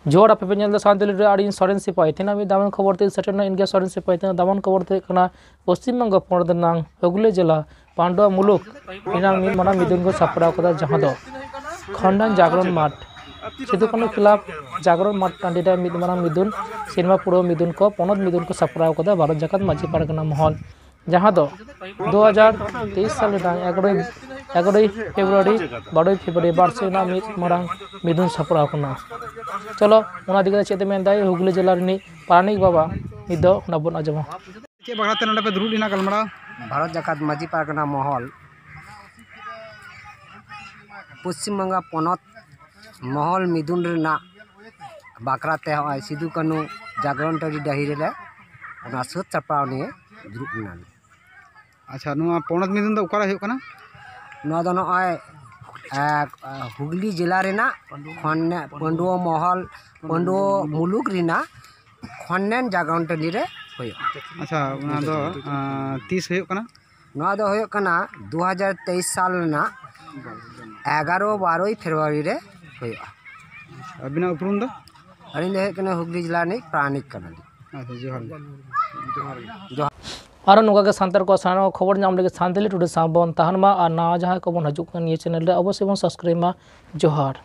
जोड़ आपे पे नेल सानतली रे आड़ी सरेन सिपाही तेना मी दामन खबर ते सेटना इनके सरेन सिपाही तेना दामन खबर ते कना पश्चिम बंग पोनद नांग हुगली जिला पांडुआ मुलुक इनांग मी मना मिदुन को सपड़ा कदा जहां दो खंडन जागरण माठ सिदु कनु क्लब जागरण माठ टांडीटा मिद मना मिदुन सिनेमा पुरो मिदुन को पोनद मिदुन को सपड़ा कदा भारत जाकात माझी पारगना महल जहां दो 2023 साल रे 11 फेब्रुआरी 12 फेब्रुआरी बारसेना मिद मरांग मिदुन सपड़ा कना चलो उना दिगा चेते मेंदाय हुगली जिला रे पारानिक बाबा निदो नबन आजमा चे बागराते नडे पे दुरुड इना गलमड़ा भारत जाकात माझी पारगना महल पश्चिम बंगा पनत महल मिदुन रेना बाकराते होय सिदु कानु जागरण टरी डाही रे ओना सत चपाव निये दुरुड इना अच्छा नुआ पनत मिदुन दो ओकारा होय कना नुआ दो नय हुगली जिला रेना खन्ने पंडुओ महल पंडुओ मुलुक रेना खन्नेन जागरण टरी रे होय अच्छा उना दो 30 होय कना नुआ दो होय कना 2023 साल ना 11-12 फेब्रुआरी रे होय अबिना उपरुम दो अरिन दे कना हुगली जिला नि प्राणिक कना अच्छा जोहार और नोका के सांतर को सानो खबर नाम लगे सांतली टुडे साबन तहनमा और ना जहां को बन हजुक ये चैनल रे अवश्य बन सब्सक्राइब मा जोहार।